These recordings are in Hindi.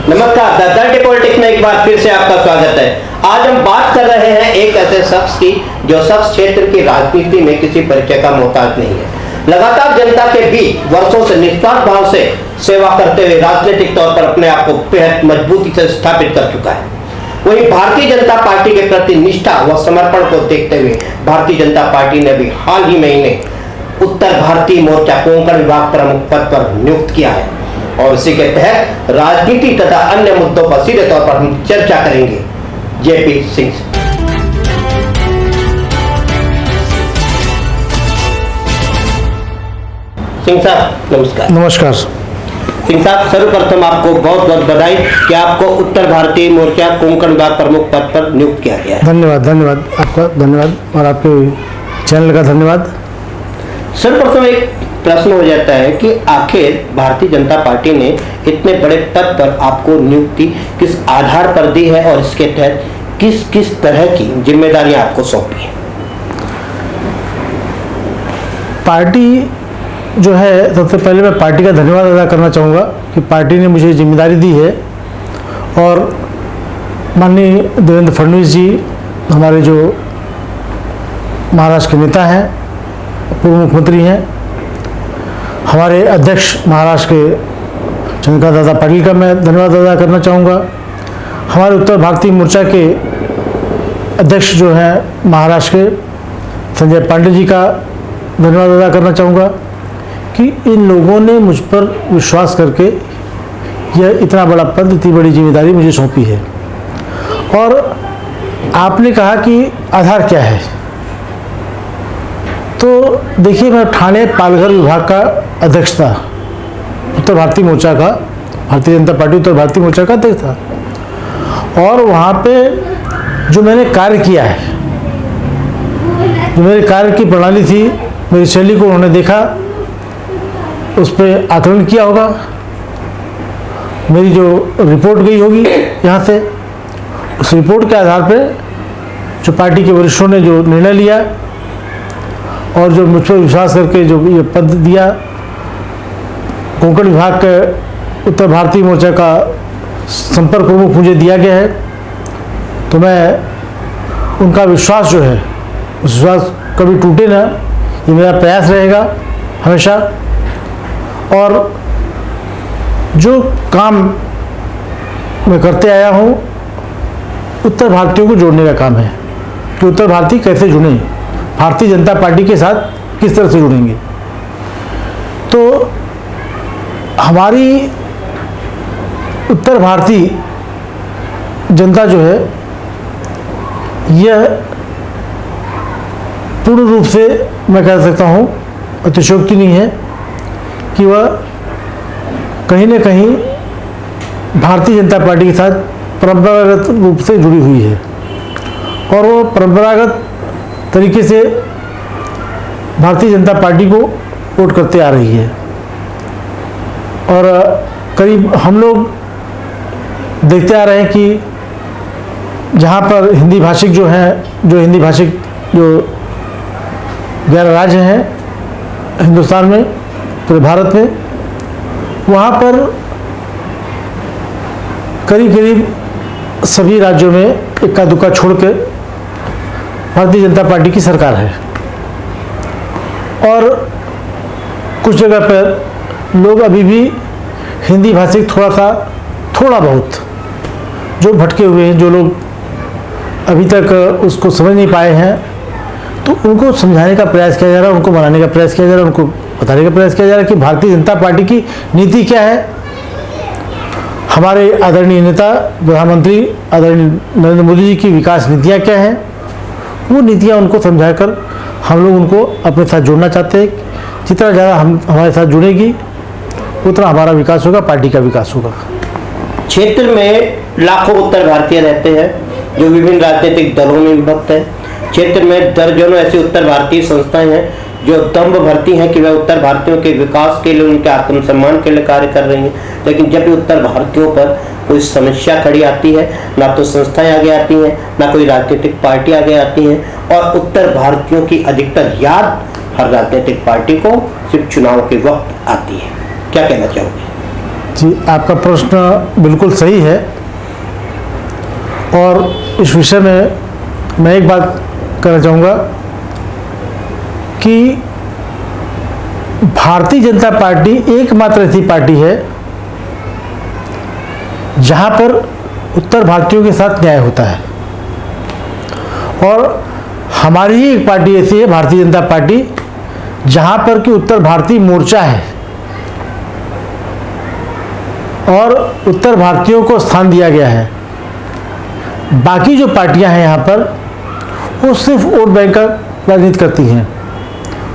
नमस्कार, द डर्टी पॉलिटिक्स में एक बार फिर से आपका स्वागत है। आज हम बात कर रहे हैं एक ऐसे शख्स की जो शख्स क्षेत्र की राजनीति में किसी परिचय का मोहताज नहीं है। लगातार जनता के बीच वर्षों से निस्वार्थ भाव से सेवा करते हुए राजनीतिक तौर पर अपने आप को बेहद मजबूती से स्थापित कर चुका है। वहीं भारतीय जनता पार्टी के प्रति निष्ठा व समर्पण को देखते हुए भारतीय जनता पार्टी ने भी हाल ही महीने उत्तर भारतीय मोर्चा कोंकण विभाग प्रमुख पद पर नियुक्त किया है और इसी के तहत राजनीति तथा अन्य मुद्दों पर सीधे तौर पर हम चर्चा करेंगे। जेपी सिंह साहब नमस्कार। नमस्कार सिंह साहब, सर्वप्रथम आपको बहुत बहुत बधाई कि आपको उत्तर भारतीय मोर्चा कोंकण विभाग प्रमुख पद पर नियुक्त किया गया है। धन्यवाद आपका धन्यवाद और आपके चैनल का धन्यवाद। सर्वप्रथम एक प्रश्न हो जाता है कि आखिर भारतीय जनता पार्टी ने इतने बड़े पद पर आपको नियुक्ति किस आधार पर दी है और इसके तहत किस किस तरह की जिम्मेदारियां आपको सौंपी हैं? पार्टी जो है, सबसे पहले मैं पार्टी का धन्यवाद अदा करना चाहूँगा कि पार्टी ने मुझे जिम्मेदारी दी है और माननीय देवेंद्र फडणवीस जी हमारे जो महाराष्ट्र के नेता हैं, पूर्व मुख्यमंत्री हैं, हमारे अध्यक्ष महाराष्ट्र के चंद्रकांत दादा पाटिल का मैं धन्यवाद अदा करना चाहूँगा। हमारे उत्तर भारतीय मोर्चा के अध्यक्ष जो हैं महाराष्ट्र के संजय पांडे जी का धन्यवाद अदा करना चाहूँगा कि इन लोगों ने मुझ पर विश्वास करके यह इतना बड़ा पद, इतनी बड़ी जिम्मेदारी मुझे सौंपी है। और आपने कहा कि आधार क्या है, तो देखिए मैं ठाणे पालघर विभाग का अध्यक्ष था, उत्तर भारतीय मोर्चा का, भारतीय जनता पार्टी उत्तर भारतीय मोर्चा का अध्यक्ष था और वहाँ पे जो मैंने कार्य किया है, जो मेरे कार्य की प्रणाली थी, मेरी शैली को उन्होंने देखा, उस पर आकलन किया होगा, मेरी जो रिपोर्ट गई होगी यहाँ से, उस रिपोर्ट के आधार पे जो पार्टी के वरिष्ठों ने जो निर्णय लिया और जो मुझ पर विश्वास करके जो ये पद दिया, कोंकण विभाग के उत्तर भारतीय मोर्चा का संपर्क प्रमुख मुझे दिया गया है, तो मैं उनका विश्वास जो है, उस विश्वास कभी टूटे ना, ये मेरा प्रयास रहेगा हमेशा। और जो काम मैं करते आया हूँ, उत्तर भारतीयों को जोड़ने का काम है कि उत्तर भारतीय कैसे जुड़े, भारतीय जनता पार्टी के साथ किस तरह से जुड़ेंगे। तो हमारी उत्तर भारतीय जनता जो है, यह पूर्ण रूप से मैं कह सकता हूँ, अतिशयोक्ति नहीं है कि वह कहीं न कहीं भारतीय जनता पार्टी के साथ परंपरागत रूप से जुड़ी हुई है और वो परंपरागत तरीके से भारतीय जनता पार्टी को वोट करते आ रही है। और करीब हम लोग देखते आ रहे हैं कि जहाँ पर हिंदी भाषिक जो हैं, जो हिंदी भाषिक जो 11 राज्य हैं हिंदुस्तान में, पूरे भारत में, वहाँ पर करीब करीब सभी राज्यों में इक्का दुक्का छोड़ के भारतीय जनता पार्टी की सरकार है। और कुछ जगह पर लोग अभी भी हिंदी भाषिक थोड़ा बहुत जो भटके हुए हैं, जो लोग अभी तक उसको समझ नहीं पाए हैं, तो उनको समझाने का प्रयास किया जा रहा है, उनको मनाने का प्रयास किया जा रहा है, उनको बताने का प्रयास किया जा रहा है कि भारतीय जनता पार्टी की नीति क्या है। हमारे आदरणीय नेता प्रधानमंत्री आदरणीय नरेंद्र मोदी जी की विकास नीतियाँ क्या हैं, वो नीतियाँ उनको समझाकर हम लोग उनको अपने साथ जोड़ना चाहते हैं। जितना ज़्यादा हम हमारे साथ जुड़ेगी उतना हमारा विकास होगा, पार्टी का विकास होगा। क्षेत्र में लाखों उत्तर भारतीय रहते हैं जो विभिन्न राजनीतिक दलों में विभक्त है। क्षेत्र में दर्जनों ऐसी उत्तर भारतीय संस्थाएं हैं जो दम्भ भरती हैं कि वह उत्तर भारतीयों के विकास के लिए, उनके आत्मसम्मान के लिए कार्य कर रही हैं, लेकिन जब भी उत्तर भारतीयों पर कोई समस्या खड़ी आती है, ना तो संस्थाएं आगे आती हैं, ना कोई राजनीतिक पार्टी आगे आती हैं और उत्तर भारतीयों की अधिकतर याद हर राजनीतिक पार्टी को सिर्फ चुनाव के वक्त आती है। क्या कहना चाहोगे? जी, आपका प्रश्न बिल्कुल सही है। और इस विषय में मैं एक बात कहना चाहूँगा कि भारतीय जनता पार्टी एकमात्र ऐसी पार्टी है जहाँ पर उत्तर भारतीयों के साथ न्याय होता है। और हमारी ही एक पार्टी ऐसी है, भारतीय जनता पार्टी, जहाँ पर कि उत्तर भारतीय मोर्चा है और उत्तर भारतीयों को स्थान दिया गया है। बाकी जो पार्टियां हैं यहाँ पर वो सिर्फ वोट बैंक का राजनीति करती हैं।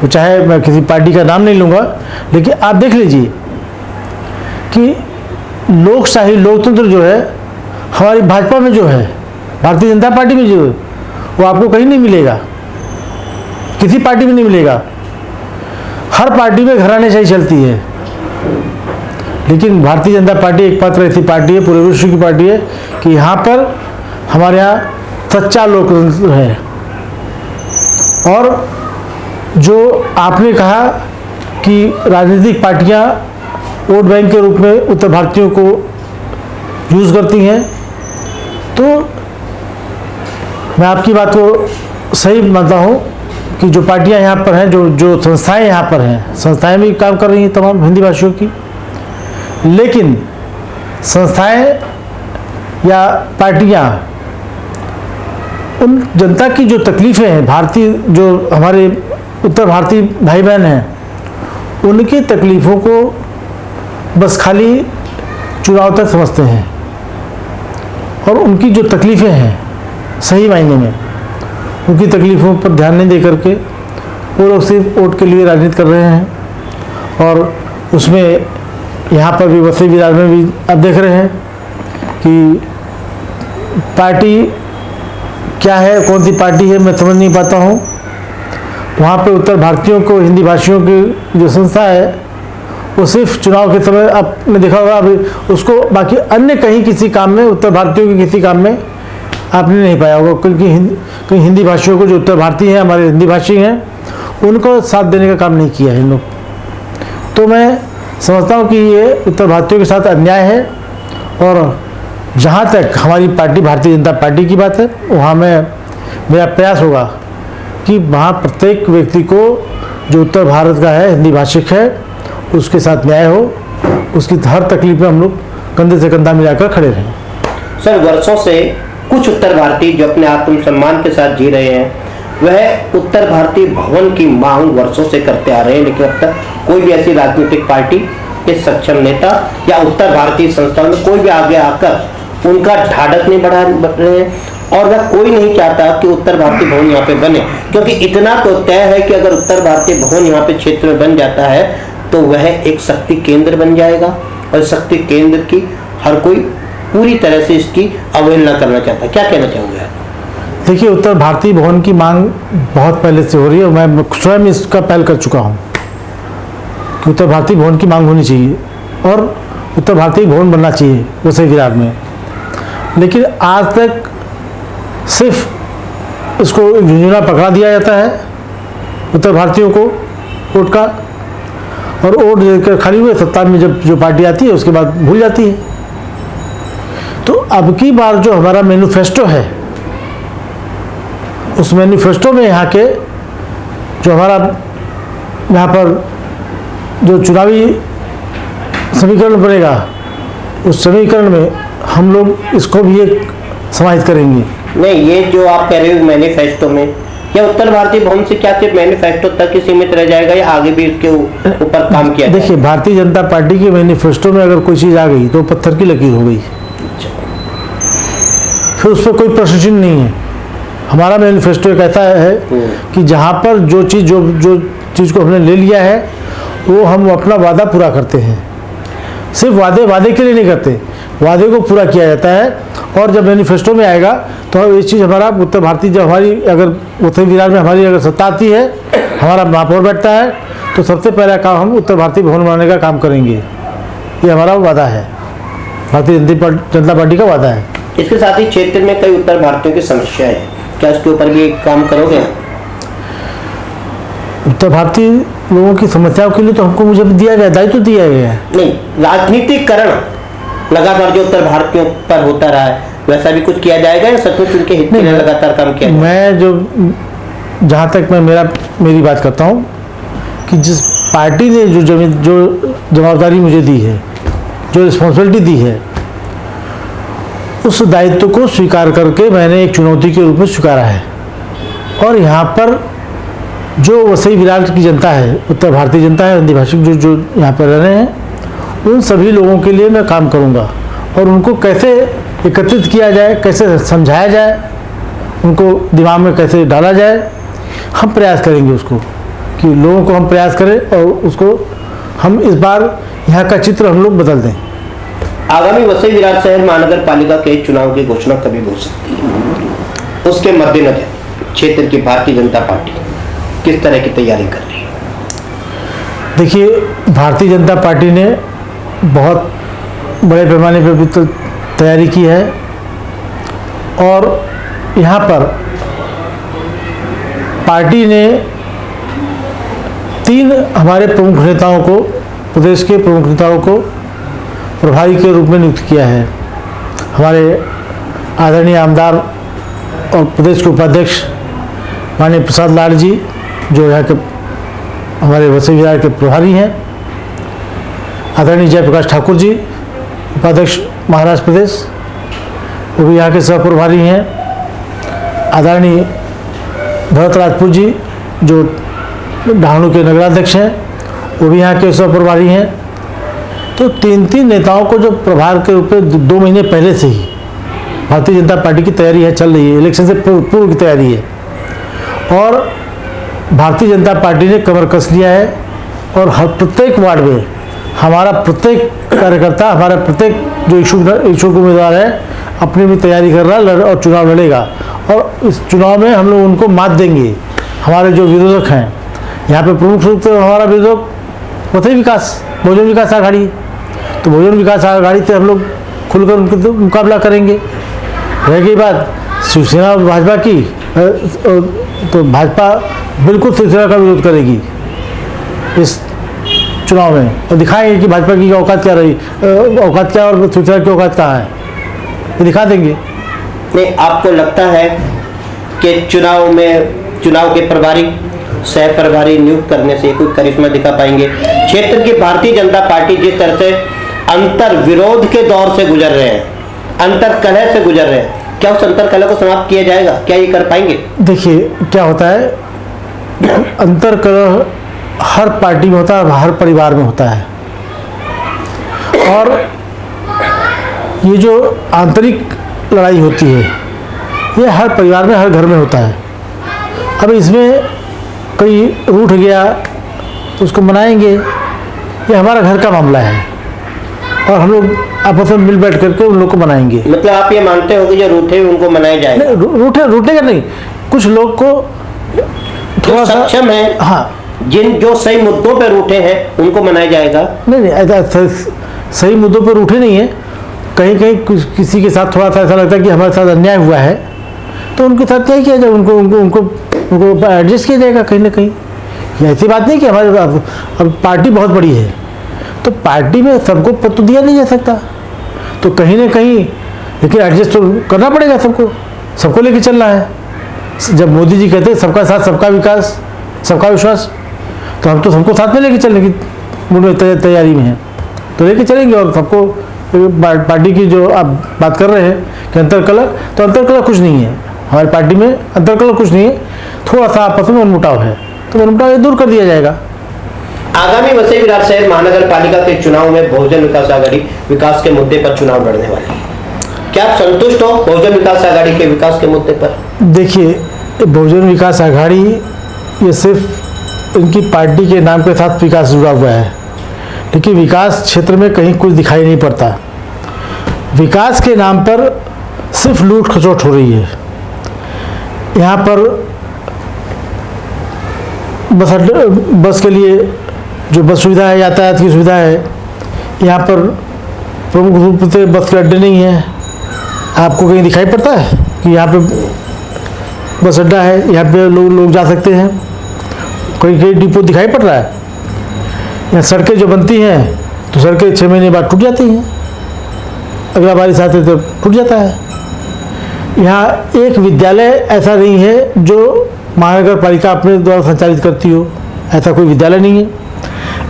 वो चाहे मैं किसी पार्टी का नाम नहीं लूँगा, लेकिन आप देख लीजिए कि लोकशाही लोकतंत्र जो है हमारी भाजपा में जो है, भारतीय जनता पार्टी में जो है, वो आपको कहीं नहीं मिलेगा, किसी पार्टी में नहीं मिलेगा। हर पार्टी में घरानेशाही चलती है, लेकिन भारतीय जनता पार्टी एकमात्र ऐसी पार्टी है, पूरे विश्व की पार्टी है कि यहाँ पर हमारे यहाँ सच्चा लोकतंत्र है। और जो आपने कहा कि राजनीतिक पार्टियाँ वोट बैंक के रूप में उत्तर भारतीयों को यूज़ करती हैं, तो मैं आपकी बात को सही मानता हूँ कि जो पार्टियाँ यहाँ पर हैं, जो संस्थाएं यहाँ पर हैं, संस्थाएं भी काम कर रही हैं तमाम हिंदी भाषियों की, लेकिन संस्थाएं या पार्टियाँ उन जनता की जो तकलीफ़ें हैं, भारतीय जो हमारे उत्तर भारतीय भाई बहन हैं, उनकी तकलीफ़ों को बस खाली चुनाव तक समझते हैं। और उनकी जो तकलीफ़ें हैं सही मायने में, उनकी तकलीफ़ों पर ध्यान नहीं दे करके वो लोग सिर्फ वोट के लिए राजनीति कर रहे हैं। और उसमें यहाँ पर भी वसई विरार में भी आप देख रहे हैं कि पार्टी क्या है, कौन सी पार्टी है, मैं समझ नहीं पाता हूँ। वहाँ पे उत्तर भारतीयों को, हिंदी भाषियों की जो संस्था है, वो सिर्फ चुनाव के समय आपने देखा होगा, अभी उसको बाकी अन्य कहीं किसी काम में, उत्तर भारतीयों के किसी काम में आपने नहीं पाया होगा, क्योंकि कहीं हिंदी भाषियों को, जो उत्तर भारतीय हैं, हमारे हिंदी भाषी हैं, उनको साथ देने का काम नहीं किया है इन लोग। तो मैं समझता हूँ कि ये उत्तर भारतीयों के साथ अन्याय है। और जहाँ तक हमारी पार्टी भारतीय जनता पार्टी की बात है, वहाँ मेरा प्रयास होगा कि वहाँ प्रत्येक व्यक्ति को जो उत्तर भारत का है, हिंदी भाषिक है, उसके साथ न्याय हो, उसकी हर तकलीफ में हम लोग कंधे से कंधा मिलाकर खड़े रहें। सर, वर्षों से कुछ उत्तर भारतीय जो अपने आत्मसम्मान के साथ जी रहे हैं, वह उत्तर भारतीय भवन की मांग वर्षों से करते आ रहे हैं, लेकिन अब तक कोई भी ऐसी राजनीतिक पार्टी के सक्षम नेता या उत्तर भारतीय संस्थाओं में कोई भी आगे आकर उनका ढाढ़स नहीं बढ़ा रहे हैं। और वह कोई नहीं चाहता कि उत्तर भारतीय भवन यहाँ पे बने, क्योंकि इतना तो तय है कि अगर उत्तर भारतीय भवन यहाँ पे क्षेत्र में बन जाता है तो वह एक शक्ति केंद्र बन जाएगा, और शक्ति केंद्र की हर कोई पूरी तरह से इसकी अवहेलना करना चाहता है। क्या कहना चाहोगे आप? देखिए, उत्तर भारतीय भवन की मांग बहुत पहले से हो रही है और मैं स्वयं इसका पहल कर चुका हूँ कि उत्तर भारतीय भवन की मांग होनी चाहिए और उत्तर भारतीय भवन बनना चाहिए वसई विरार में। लेकिन आज तक सिर्फ इसको झुंझुना पकड़ा दिया जाता है उत्तर भारतीयों को वोट का, और वोट देकर खाली हुए, सत्ता में जब जो पार्टी आती है उसके बाद भूल जाती है। तो अब की बार जो हमारा मैनिफेस्टो है, उस मैनिफेस्टो में यहाँ के जो हमारा यहाँ पर जो चुनावी समीकरण बनेगा, उस समीकरण में हम लोग इसको भी एक समाहित करेंगे। नहीं, ये जो आप कह रहे हो मैनिफेस्टो में, या उत्तर भारतीय भवन से क्या सिर्फ मैनिफेस्टो तक ही सीमित रह जाएगा या आगे भी इसके ऊपर काम किया? देखिए, भारतीय जनता पार्टी के मैनिफेस्टो में अगर कोई चीज़ आ गई तो पत्थर की लकीर हो गई, फिर उस पर कोई प्रश्न चिन्ह नहीं है। हमारा मैनिफेस्टो एक ऐसा है कि जहाँ पर जो चीज़ को हमने ले लिया है वो हम अपना वादा पूरा करते हैं। सिर्फ वादे के लिए नहीं करते, वादे को पूरा किया जाता है। और जब मैनिफेस्टो में आएगा तो ये चीज़ हमारा उत्तर भारतीय, जब हमारी अगर वसई विरार में हमारी अगर सत्ता आती है, हमारा महापौर बैठता है, तो सबसे पहला काम हम उत्तर भारतीय भवन बनाने का काम करेंगे। ये हमारा वादा है, भारतीय जनता पार्टी का वादा है। इसके साथ ही क्षेत्र में कई उत्तर भारतीयों की समस्या है, क्या इसके ऊपर भी काम करोगे? उत्तर भारतीय लोगों की समस्याओं के लिए तो हमको मुझे दिया गया, दायित्व दिया गया है। नहीं, राजनीतिकरण लगातार जो उत्तर भारतीयों पर होता रहा है, वैसा भी कुछ किया जाएगा या सचमुच उनके हित के लिए लगातार काम किया जाएगा? मैं जो जहाँ तक मैं मेरी बात करता हूँ कि जिस पार्टी ने जो जवाबदारी मुझे दी है, जो रिस्पॉन्सिबिलिटी दी है, उस दायित्व को स्वीकार करके मैंने एक चुनौती के रूप में स्वीकारा है। और यहाँ पर जो वसई विरार की जनता है, उत्तर भारतीय जनता है, हिंदी भाषी जो यहाँ पर रह रहे हैं, उन सभी लोगों के लिए मैं काम करूँगा। और उनको कैसे एकत्रित किया जाए, कैसे समझाया जाए, उनको दिमाग में कैसे डाला जाए, हम प्रयास करेंगे उसको, कि लोगों को हम प्रयास करें और उसको हम इस बार यहाँ का चित्र हम लोग बदल दें। आगामी वसई विरार शहर महानगर पालिका के चुनाव की घोषणा कभी हो सकती है? उसके मद्देनजर क्षेत्र की भारतीय जनता पार्टी किस तरह की तैयारी कर रही है? देखिए, भारतीय जनता पार्टी ने बहुत बड़े पैमाने पर भी तो तैयारी की है। और यहाँ पर पार्टी ने 3 हमारे प्रमुख नेताओं को, प्रदेश के प्रमुख नेताओं को प्रभारी के रूप में नियुक्त किया है। हमारे आदरणीय आमदार और प्रदेश के उपाध्यक्ष माननीय प्रसाद लाल जी, जो यहाँ के हमारे वसई विरार के प्रभारी हैं, आदरणीय जयप्रकाश ठाकुर जी, उपाध्यक्ष महाराष्ट्र प्रदेश, वो भी यहाँ के सह प्रभारी हैं, आदरणीय भरत राजपूत जी, जो ढाणू के नगराध्यक्ष हैं, वो भी यहाँ के सह प्रभारी हैं। तो 3 नेताओं को जो प्रभार के रूप में 2 महीने पहले से ही भारतीय जनता पार्टी की तैयारी है, चल रही है, इलेक्शन से पूर्व की तैयारी है। और भारतीय जनता पार्टी ने कमर कस लिया है और हर प्रत्येक वार्ड में हमारा प्रत्येक कार्यकर्ता, हमारा प्रत्येक जो इच्छुक उम्मीदवार है, अपनी भी तैयारी कर रहा है और चुनाव लड़ेगा। और इस चुनाव में हम लोग उनको मात देंगे। हमारे जो विरोधक हैं यहाँ पे, प्रमुख रूप से हमारा विरोधक वसई विकास, बहुजन विकास आघाड़ी, तो बहुजन विकास आघाड़ी से हम लोग खुलकर उनका मुकाबला करेंगे। रह गई बात शिवसेना और भाजपा की, तो भाजपा बिल्कुल शिवसेना का विरोध करेगी इस चुनाव में, और दिखाएंगे कि भाजपा की औकात क्या रही, औकात क्या और शिवसेना की औकात कहाँ है, ये दिखा देंगे। नहीं, आपको लगता है कि चुनाव के प्रभारी, सह प्रभारी नियुक्त करने से कोई करिश्मा दिखा पाएंगे? क्षेत्र की भारतीय जनता पार्टी जिस तरह से अंतर विरोध के दौर से गुजर रहे हैं, अंतर कलह से गुजर रहे हैं, क्या उस अंतर कलह को समाप्त किया जाएगा? क्या ये कर पाएंगे? देखिए, क्या होता है, अंतर कलह हर पार्टी में होता है, हर परिवार में होता है। और ये जो आंतरिक लड़ाई होती है, ये हर परिवार में, हर घर में होता है। अब इसमें कोई रूठ गया तो उसको मनाएंगे, ये हमारा घर का मामला है और हम लोग आपस में मिल बैठ करके उन लोग को मनाएंगे। मतलब आप ये मानते हो कि जो रूठे उनको मनाया जाएगा? रूठेगा नहीं, कुछ लोग को थोड़ा सक्षम है, हाँ, जो सही मुद्दों पर रूठे हैं उनको मनाया जाएगा। नहीं, ऐसा सही मुद्दों पर रूठे नहीं है, कहीं किसी के साथ थोड़ा सा ऐसा लगता है कि हमारे साथ अन्याय हुआ है, तो उनके साथ क्या किया जाए, उनको एडजस्ट किया जाएगा कहीं ना कहीं। ऐसी बात नहीं कि हमारे अब पार्टी बहुत बड़ी है, तो पार्टी में सबको पद तो दिया नहीं जा सकता, तो कहीं ना कहीं लेकिन एडजस्ट तो करना पड़ेगा, सबको लेके चलना है। जब मोदी जी कहते हैं सबका साथ सबका विकास सबका विश्वास, तो हम तो सबको साथ में लेके चलने की तैयारी में हैं, तो लेके चलेंगे। और सबको पार्टी की जो आप बात कर रहे हैं कि अंतरकलह, तो अंतरकलह कुछ नहीं है हमारी पार्टी में, अंतरकलह कुछ नहीं है, थोड़ा सा आपस में मनमुटाव है, तो मनमुटाव दूर कर दिया जाएगा। आगामी वसई विरार शहर महानगर पालिका के चुनाव में बहुजन विकास आघाड़ी विकास के मुद्दे पर चुनाव लड़ने वाली है। क्या आप संतुष्ट हो बहुजन विकास आघाड़ी के विकास के मुद्दे पर? देखिए, बहुजन विकास आघाड़ी ये सिर्फ इनकी पार्टी के नाम के साथ विकास जुड़ा हुआ है, लेकिन विकास क्षेत्र में कहीं कुछ दिखाई नहीं पड़ता। विकास के नाम पर सिर्फ लूट खसोट हो रही है। यहाँ पर बस के लिए जो बस सुविधा है, यातायात की सुविधा है, यहाँ पर प्रमुख रूप से बस के अड्डे नहीं है। आपको कहीं दिखाई पड़ता है कि यहाँ पे बस अड्डा है, यहाँ पे लोग जा सकते हैं? कहीं डिपो दिखाई पड़ रहा है? यहाँ सड़कें जो बनती हैं तो सड़कें 6 महीने बाद टूट जाती हैं, अगला बारिश आते तो टूट जाता है। यहाँ एक विद्यालय ऐसा नहीं है जो महानगर पालिका अपने द्वारा संचालित करती हो, ऐसा कोई विद्यालय नहीं है,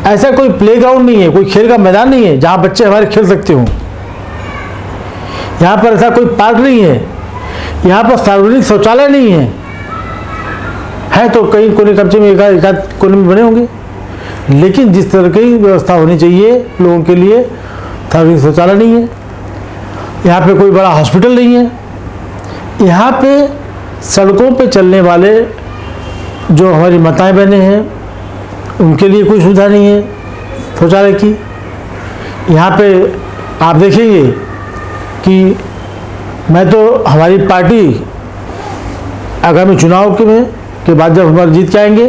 ऐसा कोई प्लेग्राउंड नहीं है, कोई खेल का मैदान नहीं है जहाँ बच्चे हमारे खेल सकते हों। यहाँ पर ऐसा कोई पार्क नहीं है, यहाँ पर सार्वजनिक शौचालय नहीं है तो कहीं कोने कब्जे में एक आध कोने में बने होंगे, लेकिन जिस तरह की व्यवस्था होनी चाहिए लोगों के लिए सार्वजनिक शौचालय नहीं है। यहाँ पे कोई बड़ा हॉस्पिटल नहीं है, यहाँ पे सड़कों पे चलने वाले जो हमारी माताएं बहनें हैं उनके लिए कोई सुविधा नहीं है शौचालय की। यहाँ पे आप देखेंगे कि मैं तो हमारी पार्टी आगामी चुनाव के बाद जब हमारे जीत के आएंगे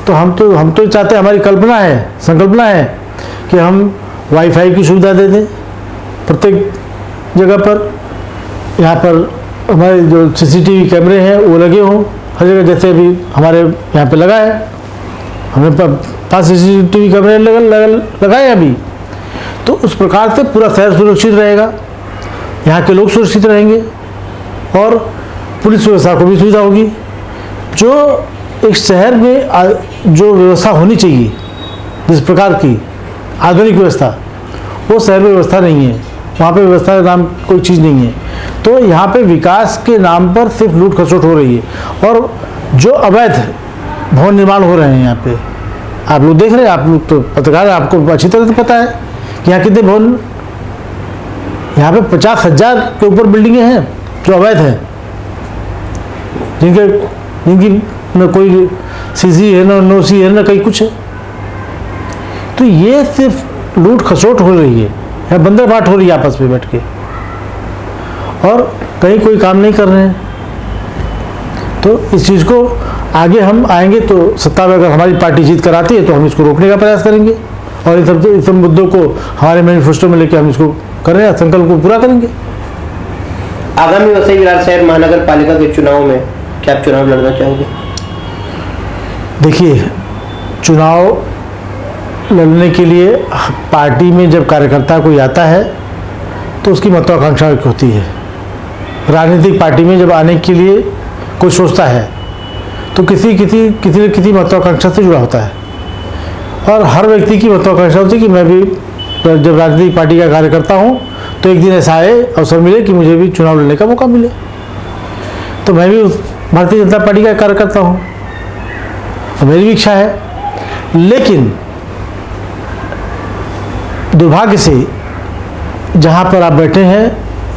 तो हम तो चाहते हैं, हमारी कल्पना है, संकल्पना है कि हम वाईफाई की सुविधा दे दें प्रत्येक जगह पर। यहाँ पर हमारे जो सीसीटीवी कैमरे हैं वो लगे हों हर जगह, जैसे अभी हमारे यहाँ पे लगा है, हमने 5 सीसीटीवी कैमरे लगाए अभी, तो उस प्रकार से पूरा शहर सुरक्षित रहेगा, यहाँ के लोग सुरक्षित रहेंगे और पुलिस व्यवस्था को भी सुविधा होगी। जो एक शहर में जो व्यवस्था होनी चाहिए जिस प्रकार की आधुनिक व्यवस्था, वो शहर में व्यवस्था नहीं है, वहाँ पे व्यवस्था का नाम कोई चीज़ नहीं है। तो यहाँ पे विकास के नाम पर सिर्फ लूट खसोट हो रही है और जो अवैध भवन निर्माण हो रहे हैं यहाँ पे, आप लोग देख रहे हैं, आप लोग तो पत्रकार हैं, आपको अच्छी तरह से पता है कि यहाँ कितने भवन, यहाँ पे 50,000 के ऊपर बिल्डिंगें हैं जो अवैध हैं, जिनकी न कोई सीसी है, न नोसी है, न कहीं कुछ है। तो ये सिर्फ लूट खसोट हो रही है, या बंदर बाट हो रही है आपस में बैठ के, और कहीं कोई काम नहीं कर रहे हैं। तो इस चीज़ को आगे हम आएंगे तो सत्ता में अगर हमारी पार्टी जीत कर आती है तो हम इसको रोकने का प्रयास करेंगे और इस सब मुद्दों को हमारे मैनिफेस्टो में लेकर हम इसको करें, संकल्प को पूरा करेंगे। आगामी वसई विरार शहर महानगर पालिका के चुनाव में क्या आप चुनाव लड़ना चाहोगे? देखिए, चुनाव लड़ने के लिए पार्टी में जब कार्यकर्ता कोई आता है तो उसकी महत्वाकांक्षा एक होती है। राजनीतिक पार्टी में जब आने के लिए कोई सोचता है तो किसी न किसी महत्वाकांक्षा से जुड़ा होता है, और हर व्यक्ति की महत्वाकांक्षा होती है कि मैं भी जब राजनीतिक पार्टी का कार्यकर्ता हूँ तो एक दिन ऐसा आए, अवसर मिले कि मुझे भी चुनाव लड़ने का मौका मिले। तो मैं भी भारतीय जनता पार्टी का कार्यकर्ता हूँ, मेरी भी इच्छा है। लेकिन दुर्भाग्य से जहाँ पर आप बैठे हैं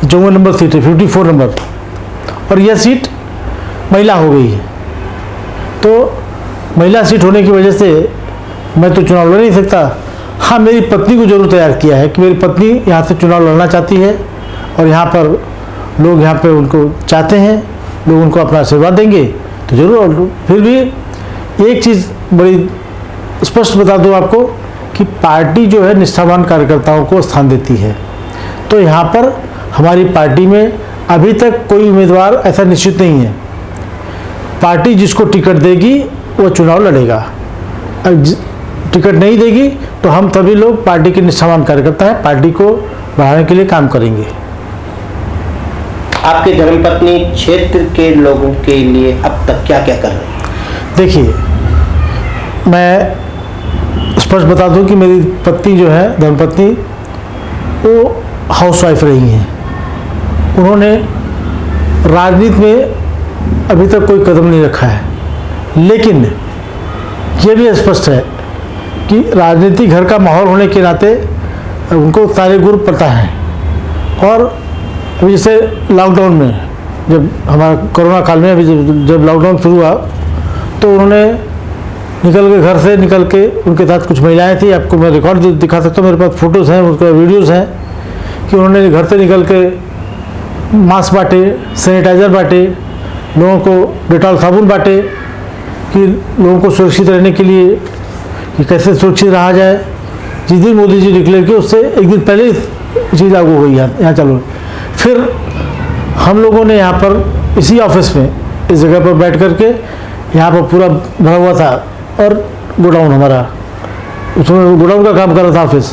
54 नंबर सीट है, 54 नंबर, और यह सीट महिला हो गई है। तो महिला सीट होने की वजह से मैं तो चुनाव लड़ नहीं सकता। हाँ, मेरी पत्नी को जरूर तैयार किया है कि मेरी पत्नी यहाँ से चुनाव लड़ना चाहती है और यहाँ पर लोग यहाँ पे उनको चाहते हैं, लोग उनको अपना आशीर्वाद देंगे तो जरूर। फिर भी एक चीज़ बड़ी स्पष्ट बता दूँ आपको कि पार्टी जो है निष्ठावान कार्यकर्ताओं को स्थान देती है। तो यहाँ पर हमारी पार्टी में अभी तक कोई उम्मीदवार ऐसा निश्चित नहीं है। पार्टी जिसको टिकट देगी वो चुनाव लड़ेगा, अब टिकट नहीं देगी तो हम सभी लोग पार्टी के निष्ठावान कार्यकर्ता हैं, पार्टी को बढ़ाने के लिए काम करेंगे। आपकी धर्मपत्नी क्षेत्र के लोगों के लिए अब तक क्या क्या कर रही है? देखिए, मैं स्पष्ट बता दूं कि मेरी पत्नी जो है, धर्मपत्नी, वो हाउसवाइफ रही हैं। उन्होंने राजनीति में अभी तक कोई कदम नहीं रखा है, लेकिन ये भी स्पष्ट है कि राजनीति घर का माहौल होने के नाते उनको सारे गुर पता है। और अभी जैसे लॉकडाउन में, जब हमारा कोरोना काल में अभी जब लॉकडाउन शुरू हुआ तो उन्होंने निकल के उनके साथ कुछ महिलाएं थी, आपको मैं रिकॉर्ड दिखा सकता हूँ, मेरे पास फोटोज़ हैं, उसका वीडियोज़ हैं, कि उन्होंने घर से निकल के मास्क बांटे, सैनिटाइज़र बांटे, लोगों को डेटॉल साबुन बांटे कि लोगों को सुरक्षित रहने के लिए कि कैसे सुरक्षित रहा जाए। जिस दिन मोदी जी डिक्लेयर किए उससे एक दिन पहले चीज़ लागू हो गई यहाँ चालू। फिर हम लोगों ने यहाँ पर इसी ऑफिस में इस जगह पर बैठ कर के यहाँ पर पूरा भरा हुआ था और गोडाउन हमारा उसमें गोडाउन का काम कर रहा था ऑफिस,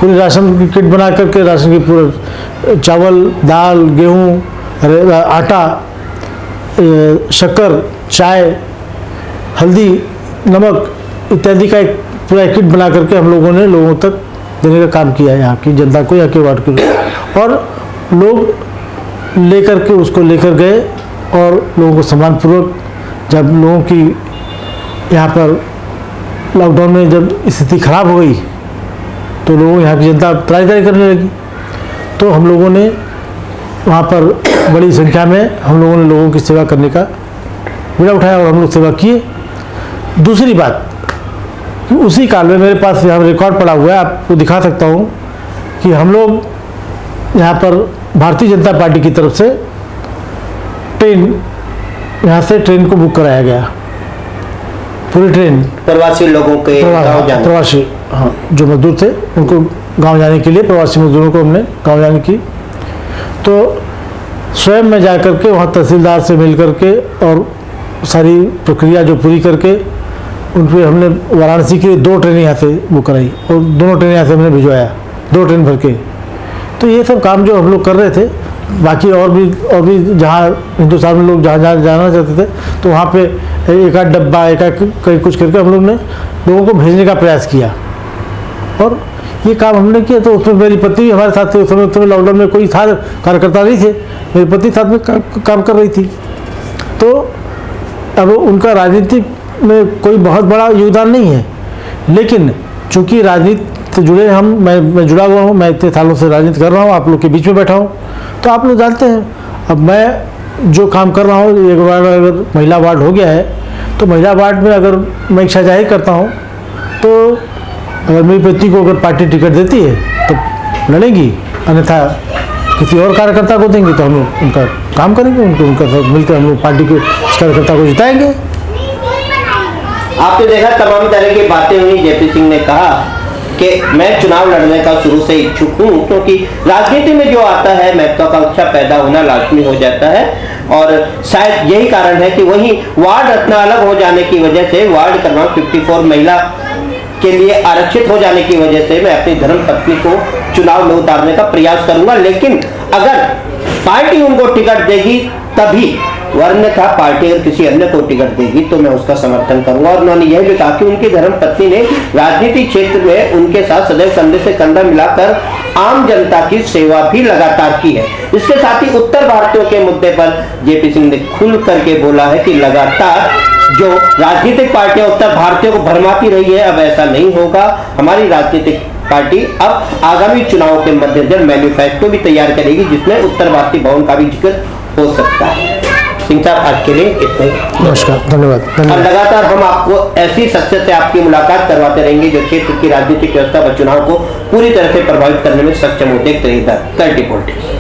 पूरी राशन की किट बना करके राशन की पूरे चावल, दाल, गेहूँ, आटा, शक्कर, चाय, हल्दी, नमक इत्यादि का एक पूरा किट बना करके हम लोगों ने लोगों तक देने का काम किया है, यहाँ की जनता को, यहाँ के वार्ड के लोग। और लोग लेकर के उसको लेकर गए और लोगों को सम्मानपूर्वक, जब लोगों की यहाँ पर लॉकडाउन में जब स्थिति खराब हो गई तो लोगों, यहाँ की जनता त्राही करने लगी, तो हम लोगों ने वहाँ पर बड़ी संख्या में हम लोगों ने लोगों की सेवा करने का बीड़ा उठाया और हम लोग सेवा किए। दूसरी बात कि उसी काल में मेरे पास यहाँ रिकॉर्ड पड़ा हुआ है, आपको दिखा सकता हूँ कि हम लोग यहाँ पर भारतीय जनता पार्टी की तरफ से ट्रेन, यहाँ से ट्रेन को बुक कराया गया, पूरी ट्रेन प्रवासी लोगों के गाँव जाने, प्रवासी, हाँ, जो मजदूर थे उनको गांव जाने के लिए, प्रवासी मजदूरों को हमने गांव जाने की। तो स्वयं में जा करके वहाँ तहसीलदार से मिल करके और सारी प्रक्रिया जो पूरी करके उन पर हमने वाराणसी के लिए 2 ट्रेन यहाँ से बुक कराई और दोनों ट्रेन यहाँ से हमने भिजवाया, 2 ट्रेन भर के। तो ये सब काम जो हम लोग कर रहे थे, बाकी और भी जहाँ हिंदुस्तान में लोग जहाँ जाना चाहते थे तो वहाँ पे एक आध डब्बा, एक कहीं कुछ करके हम लोग ने लोगों को भेजने का प्रयास किया और ये काम हमने किया। तो उसमें मेरी पत्नी भी हमारे साथ थी, उस समय लॉकडाउन में कोई था कार्यकर्ता नहीं थे, मेरी पत्नी साथ में काम कर रही थी। तो अब उनका राजनीति में कोई बहुत बड़ा योगदान नहीं है, लेकिन चूँकि राजनीति से जुड़े हम, मैं जुड़ा हुआ हूँ, मैं इतने सालों से राजनीति कर रहा हूँ, आप लोग के बीच में बैठा हूँ, तो आप लोग जानते हैं। अब मैं जो काम कर रहा हूँ, एक बार अगर महिला वार्ड हो गया है तो महिला वार्ड में अगर मैं इच्छा जाहिर करता हूँ तो अगर मेरी पत्नी को अगर पार्टी टिकट देती है तो लड़ेंगी, अन्यथा किसी और कार्यकर्ता को देंगे तो हम लोग उनका काम करेंगे, उनका साथ मिलकर हम लोग पार्टी के कार्यकर्ता को जिताएंगे। आपने देखा तमाम तरह की बातें हुई। जेपी सिंह ने कहा कि मैं चुनाव लड़ने का शुरू से इच्छुक हूँ, क्योंकि राजनीति में जो आता है महत्वाकांक्षा पैदा होना लाजमी हो जाता है और शायद यही कारण है कि वहीं वार्ड रत्ना अलग हो जाने की वजह से, वार्ड क्रमांक 54 महिला के लिए आरक्षित हो जाने की वजह से मैं अपनी धर्म पत्नी को चुनाव में उतारने का प्रयास करूंगा, लेकिन अगर पार्टी उनको टिकट देगी तभी, वरन्यथा पार्टी अगर किसी अन्य को टिकट देगी तो मैं उसका समर्थन करूंगा। और उन्होंने यह भी कहा कि उनकी धर्म पत्नी ने राजनीतिक क्षेत्र में उनके साथ सदैव कंधे से कंधा मिलाकर आम जनता की सेवा भी लगातार की है। इसके साथ ही उत्तर भारतीयों के मुद्दे पर जेपी सिंह ने खुल करके बोला है कि लगातार जो राजनीतिक पार्टियां उत्तर भारतीयों को भरमाती रही है, अब ऐसा नहीं होगा। हमारी राजनीतिक पार्टी अब आगामी चुनाव के मद्देनजर मैनिफेस्टो भी तैयार करेगी जिसमें उत्तर भारतीय भवन का भी जिक्र हो सकता है। सिंह साहब, आज के लिए इतना ही। नमस्कार, धन्यवाद। और लगातार हम आपको ऐसी शख्सियत से आपकी मुलाकात करवाते रहेंगे जो क्षेत्र की राजनीतिक व्यवस्था व चुनाव को पूरी तरह से प्रभावित करने में सक्षम हो। देखते रहिए 30 पॉलिटिक्स।